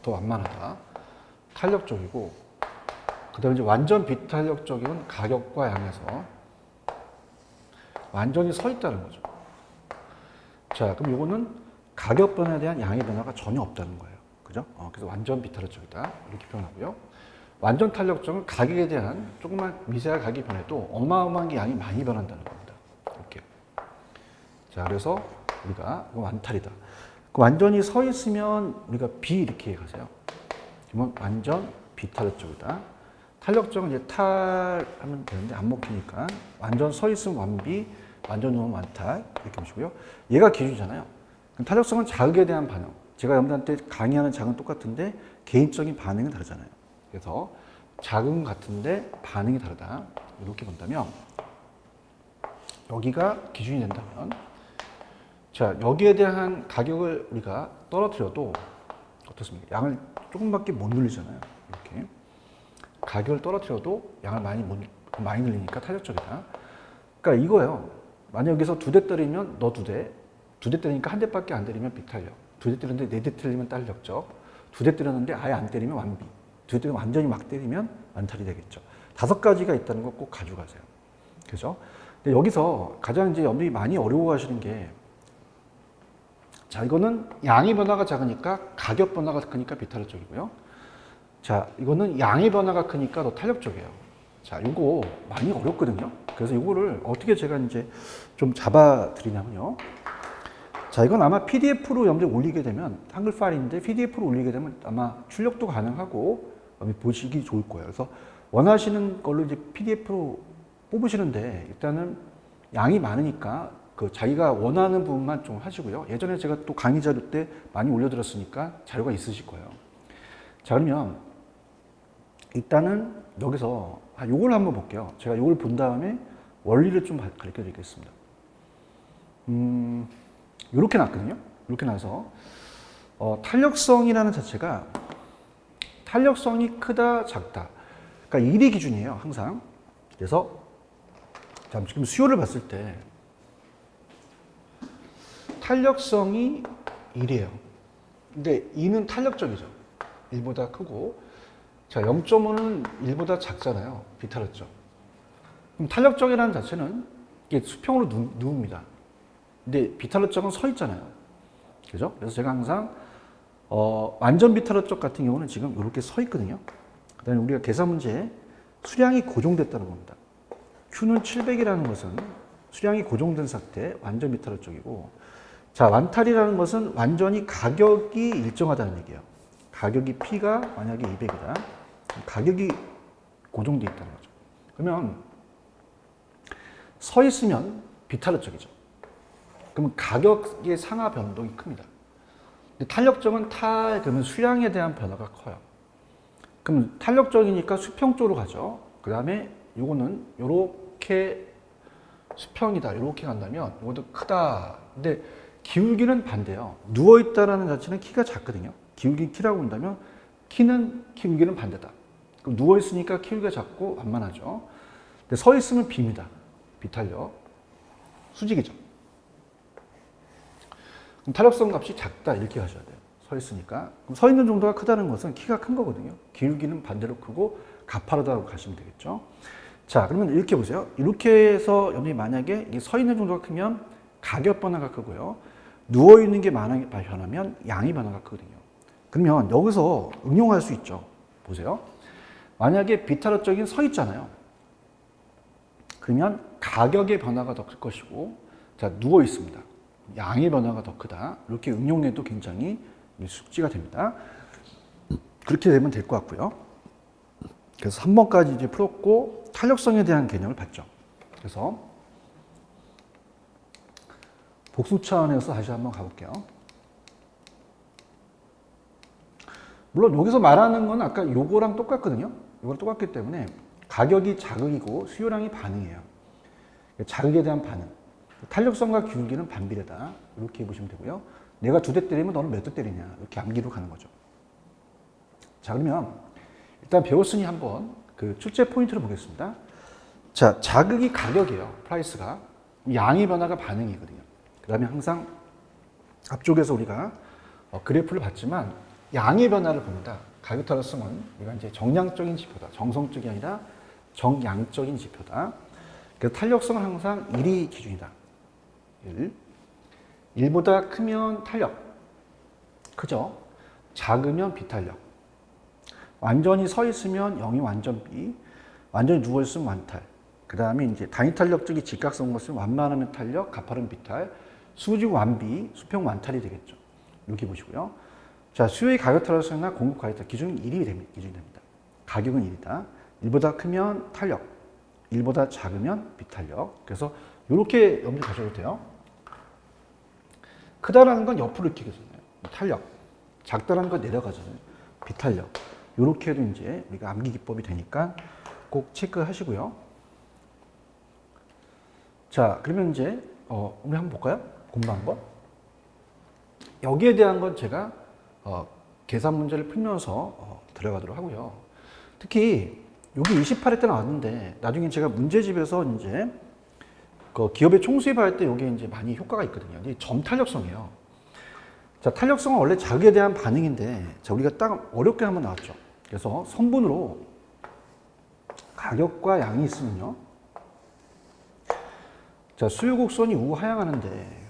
더 완만하다. 탄력적이고, 그 다음에 이제 완전 비탄력적인 가격과 양에서 완전히 서 있다는 거죠. 자, 그럼 이거는 가격 변화에 대한 양의 변화가 전혀 없다는 거예요. 그죠? 그래서 완전 비탄력적이다. 이렇게 표현하고요. 완전 탄력적은 가격에 대한 조금만 미세한 가격이 변해도 어마어마한 게 양이 많이 변한다는 겁니다. 자, 그래서 우리가 이거 완탈이다. 완전히 서 있으면 우리가 비 이렇게 가세요. 그러면 완전 비탄력적이다. 탄력적은 이제 탈하면 되는데 안 먹히니까 완전 서 있으면 완비, 완전 누우면 완탈 이렇게 보시고요. 얘가 기준이잖아요. 그럼 탄력성은 자극에 대한 반응. 제가 여러분한테 강의하는 자극은 똑같은데 개인적인 반응은 다르잖아요. 그래서 자극은 같은데 반응이 다르다. 이렇게 본다면 여기가 기준이 된다면 자, 여기에 대한 가격을 우리가 떨어뜨려도 어떻습니까? 양을 조금밖에 못 늘리잖아요. 이렇게 가격을 떨어뜨려도 양을 많이 늘리니까 탄력적이다. 그러니까 이거예요. 만약 여기서 2대 때리면 너 2대, 2대 때리니까 1대밖에 안 때리면 비탄력, 2대 때렸는데 4대 때리면 탄력적, 2대 때렸는데 아예 안 때리면 완비, 2대 때리면 완전히 막 때리면 완탈이 되겠죠. 5가지가 있다는 거 꼭 가져가세요. 그죠? 근데 여기서 가장 이제 여러분들이 많이 어려워하시는 게 자, 이거는 양의 변화가 작으니까 가격 변화가 크니까 비탄력적이고요. 자, 이거는 양의 변화가 크니까 더 탄력적이에요. 자, 이거 많이 어렵거든요. 그래서 이거를 어떻게 제가 이제 좀 잡아 드리냐면요. 자, 이건 아마 PDF로 여러분들 올리게 되면 한글 파일인데 PDF로 올리게 되면 아마 출력도 가능하고 보시기 좋을 거예요. 그래서 원하시는 걸로 이제 PDF로 뽑으시는데 일단은 양이 많으니까 그 자기가 원하는 부분만 좀 하시고요. 예전에 제가 또 강의 자료 때 많이 올려드렸으니까 자료가 있으실 거예요. 자, 그러면 일단은 여기서 요걸 한번 볼게요. 제가 요걸 본 다음에 원리를 좀 가르쳐 드리겠습니다. 요렇게 났거든요. 이렇게 나서 탄력성이라는 자체가 탄력성이 크다 작다. 그러니까 1이 기준이에요. 항상. 그래서 자, 지금 수요를 봤을 때 탄력성이 1이에요. 근데 2는 탄력적이죠. 1보다 크고 자, 0.5는 1보다 작잖아요. 비탄력적. 그럼 탄력적이라는 자체는 이게 수평으로 누웁니다. 근데 비탄력적은 서 있잖아요. 그죠? 그래서 제가 항상 완전 비탄력적 같은 경우는 지금 이렇게 서 있거든요. 그 다음에 우리가 계산 문제에 수량이 고정됐다는 겁니다. Q는 700이라는 것은 수량이 고정된 상태, 완전 비탄력적이고 자, 완탈이라는 것은 완전히 가격이 일정하다는 얘기예요. 가격이 P가 만약에 200이다. 가격이 고정되어 있다는 거죠. 그러면 서 있으면 비탄력적이죠. 그러면 가격의 상하 변동이 큽니다. 근데 탄력적은 그러면 수량에 대한 변화가 커요. 그럼 탄력적이니까 수평 쪽으로 가죠. 그 다음에 이거는 이렇게 수평이다. 이렇게 간다면 이것도 크다. 근데 기울기는 반대예요. 누워있다라는 자체는 키가 작거든요. 기울기 키라고 본다면 기울기는 반대다. 그럼 누워있으니까 기울기가 작고 완만하죠. 근데 서 있으면 비입니다. 비탄력. 수직이죠. 그럼 탄력성 값이 작다 이렇게 가셔야 돼요. 서 있으니까. 그럼 서 있는 정도가 크다는 것은 키가 큰 거거든요. 기울기는 반대로 크고 가파르다고 가시면 되겠죠. 자, 그러면 이렇게 보세요. 이렇게 해서 여러분이 만약에 서 있는 정도가 크면 가격 변화가 크고요. 누워있는 게 변하면 양의 변화가 크거든요. 그러면 여기서 응용할 수 있죠. 보세요. 만약에 비탄력적인 서 있잖아요. 그러면 가격의 변화가 더 클 것이고 자, 누워 있습니다. 양의 변화가 더 크다. 이렇게 응용해도 굉장히 숙지가 됩니다. 그렇게 되면 될 것 같고요. 그래서 3번까지 이제 풀었고 탄력성에 대한 개념을 봤죠. 그래서 복수 차원에서 다시 한번 가볼게요. 물론 여기서 말하는 건 아까 요거랑 똑같거든요. 요거랑 똑같기 때문에 가격이 자극이고 수요량이 반응이에요. 자극에 대한 반응. 탄력성과 기울기는 반비례다. 이렇게 보시면 되고요. 내가 2대 때리면 너는 몇 대 때리냐. 이렇게 암기로 가는 거죠. 자, 그러면 일단 배웠으니 한번 그 출제 포인트를 보겠습니다. 자, 자극이 가격이에요. 프라이스가. 양의 변화가 반응이거든요. 그 다음에 항상 앞쪽에서 우리가 그래프를 봤지만 양의 변화를 봅니다. 가격 탄력성은 우리가 이제 정량적인 지표다. 정성적이 아니라 정양적인 지표다. 그래서 탄력성은 항상 1이 기준이다. 1보다 크면 탄력. 크죠? 작으면 비탄력. 완전히 서 있으면 0이 완전 비. 완전히 누워 있으면 완탈. 그 다음에 이제 단위 탄력적인 직각성 것은 완만하면 탄력, 가파른 비탈. 수직 완비, 수평 완탈이 되겠죠. 이렇게 보시고요. 자, 수요의 가격 탈락성이나 공급 가격 탈락 기준은 1이 기준이 됩니다. 가격은 1이다. 1보다 크면 탄력, 1보다 작으면 비탄력. 그래서 이렇게 염두에 가셔도 돼요. 크다라는 건 옆으로 이렇게 가잖아요. 탄력. 작다라는 건 내려가잖아요. 비탄력. 이렇게 해도 이제 우리가 암기 기법이 되니까 꼭 체크하시고요. 자, 그러면 이제 우리 한번 볼까요? 공부한 거. 여기에 대한 건 제가 계산 문제를 풀면서 들어가도록 하고요. 특히 여기 28회 때 나왔는데 나중에 제가 문제집에서 이제 그 기업의 총수입할 때 이게 이제 많이 효과가 있거든요. 이게 점 탄력성이에요. 자, 탄력성은 원래 자극에 대한 반응인데 자, 우리가 딱 어렵게 한번 나왔죠. 그래서 선분으로 가격과 양이 있으면요. 자, 수요 곡선이 우하향하는데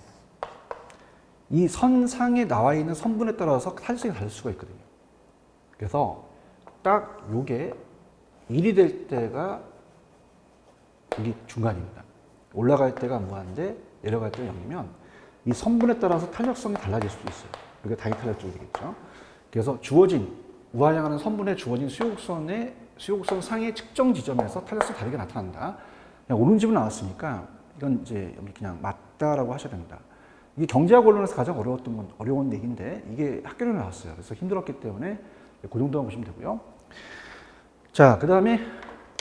이 선상에 나와 있는 선분에 따라서 탄력성이 다를 수가 있거든요. 그래서 딱 요게 1이 될 때가 여기 중간입니다. 올라갈 때가 무한대 내려갈 때가 0이면 이 선분에 따라서 탄력성이 달라질 수도 있어요. 이게 단위 탄력적이 되겠죠. 그래서 주어진 우하향하는 선분에 주어진 수요곡선 상의 측정 지점에서 탄력성이 다르게 나타난다. 그냥 오른집은 나왔으니까 이건 이제 그냥 맞다라고 하셔야 됩니다. 이게 경제학 원론에서 가장 어려운 얘기인데 이게 학교에 나왔어요. 그래서 힘들었기 때문에 그 정도만 보시면 되고요. 자, 그 다음에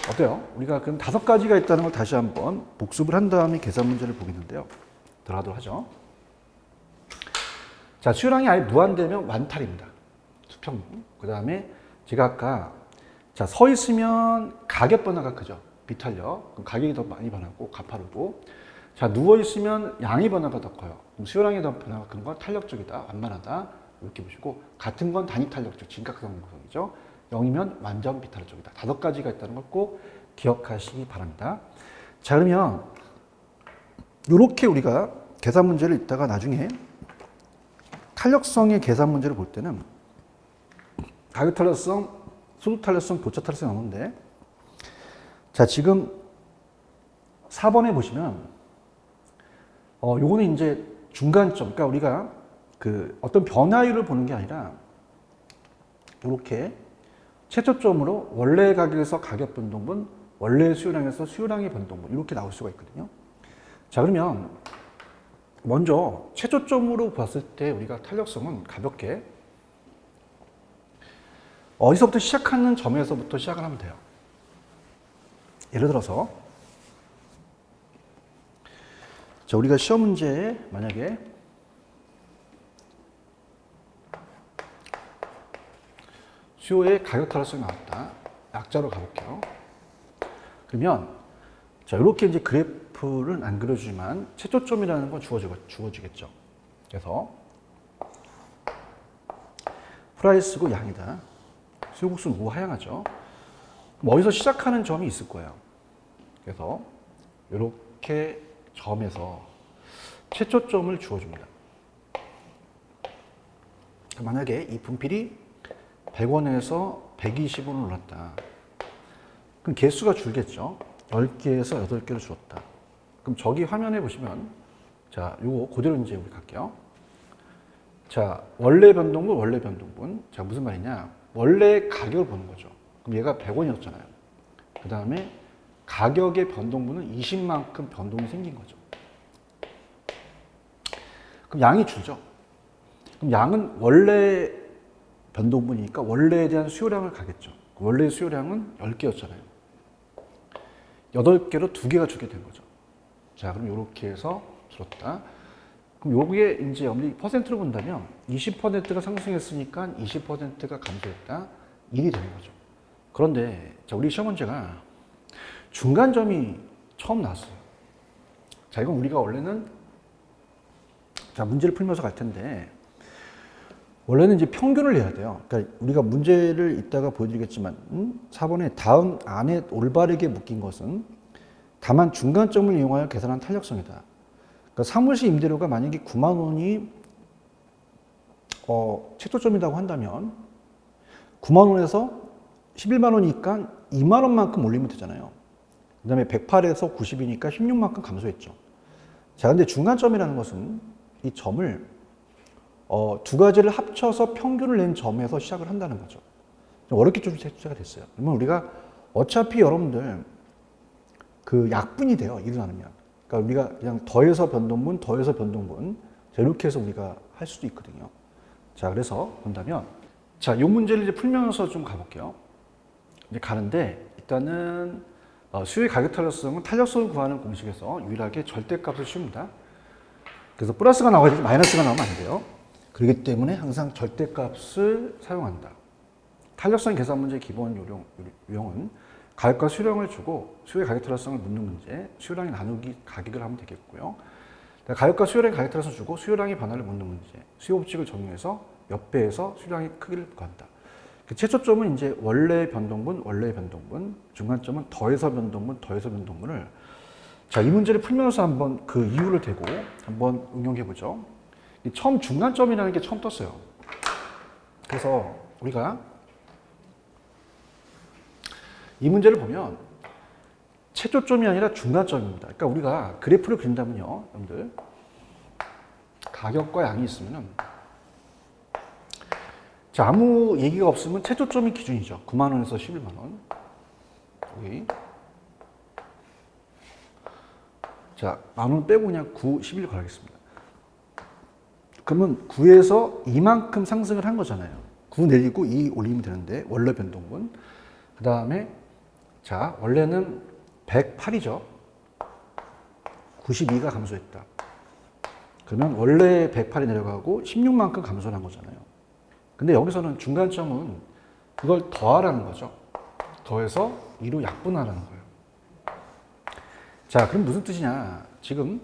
어때요? 우리가 그럼 5가지가 있다는 걸 다시 한번 복습을 한 다음에 계산 문제를 보겠는데요. 들어가도록 하죠. 자, 수요량이 아예 무한대면 완탈입니다. 수평. 그 다음에 제가 아까 자, 서 있으면 가격 변화가 크죠. 비탄력. 그럼 가격이 더 많이 변하고 가파르고. 자, 누워 있으면 양의 변화가 더 커요. 그럼 수요량이 더 변화가 큰 건 탄력적이다, 완만하다. 이렇게 보시고 같은 건 단위 탄력적, 진각성 구성이죠. 0이면 완전 비탄력적이다. 5가지가 있다는 걸 꼭 기억하시기 바랍니다. 자, 그러면 이렇게 우리가 계산 문제를 읽다가 나중에 탄력성의 계산 문제를 볼 때는 가격 탄력성, 소득 탄력성, 교차 탄력성이 나오는데 자, 지금 4번에 보시면 요거는 이제 중간점, 그러니까 우리가 그 어떤 변화율을 보는 게 아니라 이렇게 최초점으로 원래 가격에서 가격 변동분, 원래 수요량에서 수요량의 변동분 이렇게 나올 수가 있거든요. 자, 그러면 먼저 최초점으로 봤을 때 우리가 탄력성은 가볍게 어디서부터 시작하는 점에서부터 시작을 하면 돼요. 예를 들어서 자, 우리가 시험 문제에 만약에 수요의 가격 탄력성이 나왔다. 약자로 가볼게요. 그러면 자, 이렇게 이제 그래프를 안 그려주지만 최초점이라는 건 주어지겠죠. 그래서 프라이스고 양이다. 수요곡선 우하향하죠. 그럼 어디서 시작하는 점이 있을 거예요. 그래서 이렇게 점에서 최초점을 주어줍니다. 만약에 이 분필이 100원에서 120원을 올랐다. 그럼 개수가 줄겠죠. 10개에서 8개로 줄었다. 그럼 저기 화면에 보시면 자, 요거 그대로 이제 우리 갈게요. 자, 원래 변동분. 자, 무슨 말이냐? 원래 가격을 보는 거죠. 그럼 얘가 100원이었잖아요. 그 다음에 가격의 변동분은 20만큼 변동이 생긴 거죠. 그럼 양이 줄죠. 그럼 양은 원래 변동분이니까 원래에 대한 수요량을 가겠죠. 원래 수요량은 10개였잖아요. 8개로 2개가 줄게 된 거죠. 자, 그럼 이렇게 해서 줄었다. 그럼 여기에 이제 퍼센트로 본다면 20%가 상승했으니까 20%가 감소했다. 1이 되는 거죠. 그런데 자, 우리 시험 문제가 중간점이 처음 나왔어요. 자, 이건 우리가 원래는 자, 문제를 풀면서 갈 텐데 원래는 이제 평균을 내야 돼요. 그러니까 우리가 문제를 이따가 보여드리겠지만 4번에 다음 안에 올바르게 묶인 것은 다만 중간점을 이용하여 계산한 탄력성이다. 그러니까 사무실 임대료가 만약에 9만 원이 최초점이라고 한다면 9만 원에서 11만 원이니까 2만 원만큼 올리면 되잖아요. 그 다음에 108에서 90이니까 16만큼 감소했죠. 자, 근데 중간점이라는 것은 이 점을 두 가지를 합쳐서 평균을 낸 점에서 시작을 한다는 거죠. 좀 어렵게 좀 제시가 됐어요. 그러면 우리가 어차피 여러분들 그 약분이 돼요. 일을 나누면. 그러니까 우리가 그냥 더해서 변동분, 더해서 변동분. 자, 이렇게 해서 우리가 할 수도 있거든요. 자, 그래서 본다면, 자, 이 문제를 이제 풀면서 좀 가볼게요. 이제 가는데, 일단은, 수요의 가격 탄력성은 탄력성을 구하는 공식에서 유일하게 절대값을 씌웁니다. 그래서 플러스가 나와야지 마이너스가 나오면 안 돼요. 그렇기 때문에 항상 절대값을 사용한다. 탄력성 계산 문제의 기본 유형은 가격과 수량을 주고 수요의 가격 탄력성을 묻는 문제, 수요량이 나누기 가격을 하면 되겠고요. 가격과 수요량의 가격 탄력성을 주고 수요량의 변화를 묻는 문제, 수요 법칙을 적용해서 몇 배에서 수요량의 크기를 구한다. 최초점은 이제 원래 변동분, 중간점은 더해서 변동분, 더해서 변동분을 자, 이 문제를 풀면서 한번 그 이유를 대고 한번 응용해 보죠. 처음 중간점이라는 게 처음 떴어요. 그래서 우리가 이 문제를 보면 최초점이 아니라 중간점입니다. 그러니까 우리가 그래프를 그린다면요, 여러분들 가격과 양이 있으면은 자, 아무 얘기가 없으면 최초점이 기준이죠. 9만 원에서 11만 원. 여기. 자, 만 원 빼고 그냥 9, 11 가겠습니다. 그러면 9에서 이만큼 상승을 한 거잖아요. 9 내리고 2 올리면 되는데 원래 변동분. 그 다음에 자, 원래는 108이죠. 92가 감소했다. 그러면 원래 108이 내려가고 16만큼 감소를 한 거잖아요. 근데 여기서는 중간점은 이걸 더하라는 거죠. 더해서 2로 약분하라는 거예요. 자, 그럼 무슨 뜻이냐. 지금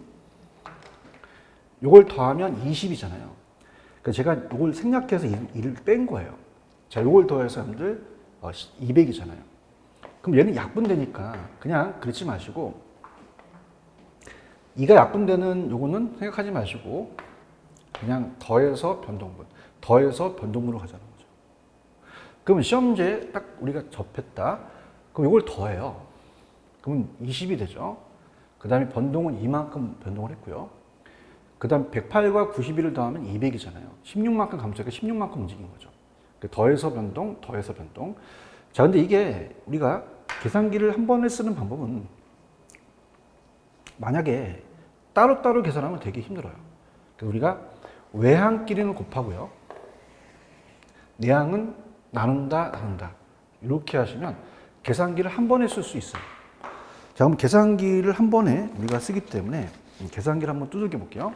이걸 더하면 20이잖아요. 그러니까 제가 이걸 생략해서 1을 뺀 거예요. 자, 이걸 더해서 여러분들 200이잖아요. 그럼 얘는 약분되니까 그냥 그렇지 마시고 2가 약분되는 요거는 생각하지 마시고 그냥 더해서 변동분으로 가자는 거죠. 그러면 시험 문제 딱 우리가 접했다. 그럼 이걸 더해요. 그러면 20이 되죠. 그 다음에 변동은 이만큼 변동을 했고요. 그 다음 108과 91을 더하면 200이잖아요. 16만큼 감소하니까 16만큼 움직인 거죠. 더해서 변동. 자, 근데 이게 우리가 계산기를 한 번에 쓰는 방법은 만약에 따로따로 계산하면 되게 힘들어요. 그래서 우리가 외항끼리는 곱하고요. 내항은 나눈다. 이렇게 하시면 계산기를 한 번에 쓸 수 있어요. 자, 그럼 계산기를 한 번에 우리가 쓰기 때문에 계산기를 한번 두들겨 볼게요.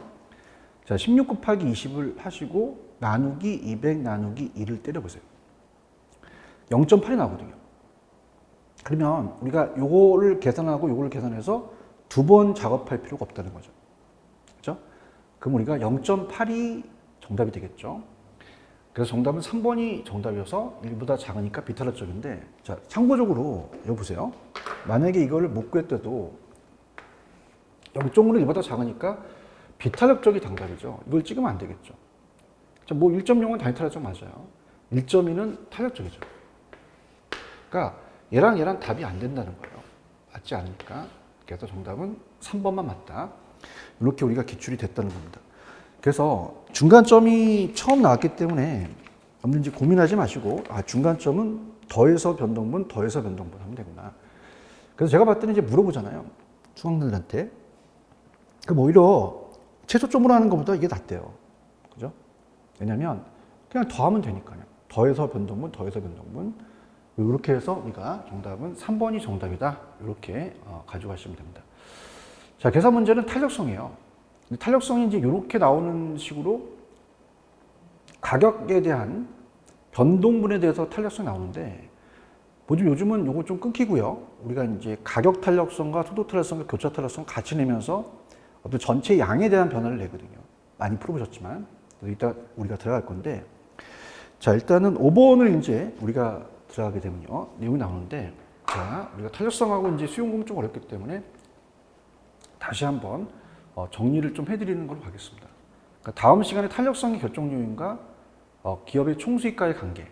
자, 16 곱하기 20을 하시고 나누기 200 나누기 2를 때려보세요. 0.8이 나오거든요. 그러면 우리가 요거를 계산하고 요거를 계산해서 두 번 작업할 필요가 없다는 거죠. 그렇죠? 그럼 우리가 0.8이 정답이 되겠죠. 그래서 정답은 3번이 정답이어서 1보다 작으니까 비탄력적인데, 자, 참고적으로 여기 보세요. 만약에 이거를 못 구했대도 0.5는 1보다 작으니까 비탄력적이 정답이죠. 이걸 찍으면 안 되겠죠. 자, 뭐 1.0은 단위 탄력적 맞아요. 1.2는 탄력적이죠. 그러니까 얘랑 답이 안 된다는 거예요. 맞지 않으니까. 그래서 정답은 3번만 맞다. 이렇게 우리가 기출이 됐다는 겁니다. 그래서 중간점이 처음 나왔기 때문에 없는지 고민하지 마시고, 아, 중간점은 더해서 변동분 하면 되구나. 그래서 제가 봤더니 이제 물어보잖아요. 수강생들한테. 그럼 오히려 최소점으로 하는 것보다 이게 낫대요. 그죠? 왜냐면 그냥 더하면 되니까요. 더해서 변동분. 이렇게 해서 우리가 정답은 3번이 정답이다. 이렇게 가져가시면 됩니다. 자, 계산 문제는 탄력성이에요. 탄력성이 이제 이렇게 나오는 식으로 가격에 대한 변동분에 대해서 탄력성이 나오는데, 요즘은 요거 좀 끊기고요. 우리가 이제 가격 탄력성과 소득 탄력성과 교차 탄력성 같이 내면서 어떤 전체 양에 대한 변화를 내거든요. 많이 풀어보셨지만. 이따 우리가 들어갈 건데, 자, 일단은 5번을 이제 우리가 들어가게 되면요. 내용이 나오는데, 자, 우리가 탄력성하고 이제 수용금은 좀 어렵기 때문에 다시 한번 정리를 좀 해드리는 걸로 하겠습니다. 그러니까 다음 시간에 탄력성의 결정 요인과 기업의 총수익과의 관계,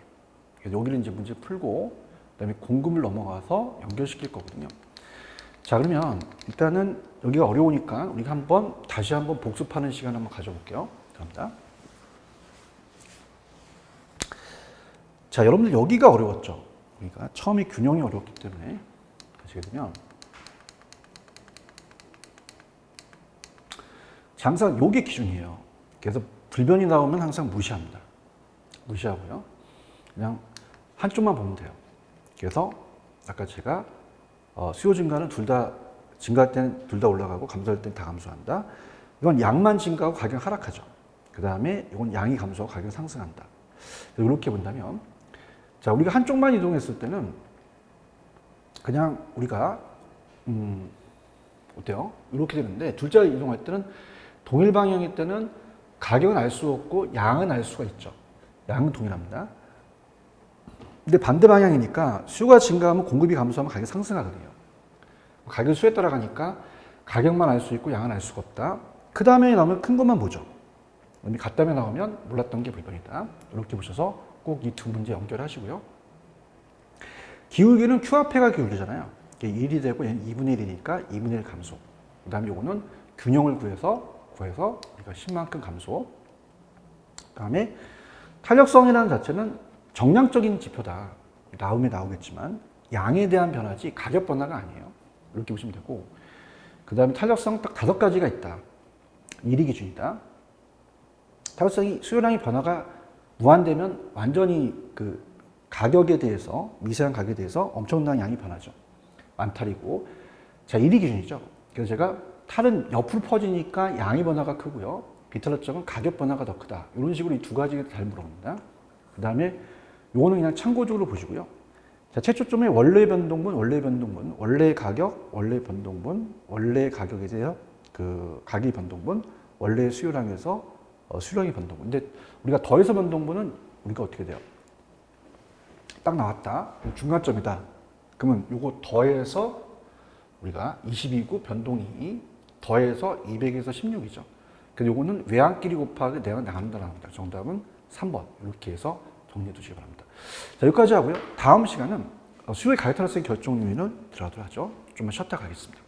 여기를 이제 문제 풀고 그다음에 공금을 넘어가서 연결시킬 거거든요. 자, 그러면 일단은 여기가 어려우니까 우리가 다시 한번 복습하는 시간 한번 가져볼게요. 감사합니다. 자, 여러분들 여기가 어려웠죠? 그러니까 처음에 균형이 어렵기 때문에 하시게 되면 항상 요게 기준이에요. 그래서 불변이 나오면 항상 무시합니다. 무시하고요. 그냥 한쪽만 보면 돼요. 그래서 아까 제가 수요 증가는 둘 다 증가할 때는 둘 다 올라가고 감소할 때는 다 감소한다. 이건 양만 증가하고 가격 하락하죠. 그 다음에 이건 양이 감소하고 가격 상승한다. 이렇게 본다면 자, 우리가 한쪽만 이동했을 때는 그냥 우리가 어때요? 이렇게 되는데 둘째 이동할 때는 동일 방향일 때는 가격은 알 수 없고 양은 알 수가 있죠. 양은 동일합니다. 근데 반대 방향이니까 수요가 증가하면 공급이 감소하면 가격이 상승하거든요. 가격 수에 따라가니까 가격만 알 수 있고 양은 알 수가 없다. 그 다음에 나오면 큰 것만 보죠. 같다음에 나오면 몰랐던 게 불변이다. 이렇게 보셔서 꼭 이 두 문제 연결하시고요. 기울기는 Q 앞에가 기울기잖아요. 이게 1이 되고 얘는 2분의 1이니까 2분의 1 감소. 그 다음에 이거는 균형을 구해서 우리가 10만큼 감소. 그 다음에 탄력성이라는 자체는 정량적인 지표다. 나오면 나오겠지만 양에 대한 변화지 가격 변화가 아니에요. 이렇게 보시면 되고 그 다음에 탄력성 딱 5가지가 있다. 1이 기준이다. 탄력성이 수요량의 변화가 무한되면 완전히 그 가격에 대해서 미세한 가격에 대해서 엄청난 양이 변하죠. 완탈이고 자 1이 기준이죠. 그래서 제가 탈은 옆으로 퍼지니까 양의 변화가 크고요. 비탈력적은 가격 변화가 더 크다. 이런 식으로 이 두 가지를 잘 물어봅니다. 그 다음에 요거는 그냥 참고적으로 보시고요. 자, 최초점에 원래 변동분, 원래 가격, 원래 변동분, 원래 가격에 대해서 그 가격의 변동분, 원래 수요량에서 수요량의 변동분. 근데 우리가 더해서 변동분은 우리가 어떻게 돼요? 딱 나왔다. 중간점이다. 그러면 요거 더해서 우리가 22구 변동이 더해서 200에서 16이죠. 그래서 요거는 외항끼리 곱하기 내가 나간다 나옵니다. 정답은 3번. 이렇게 해서 정리해 두시기 바랍니다. 자, 여기까지 하고요. 다음 시간은 수요의 가격 탄력성 결정 요인을 들어가도록 하죠. 좀만 쉬었다 가겠습니다.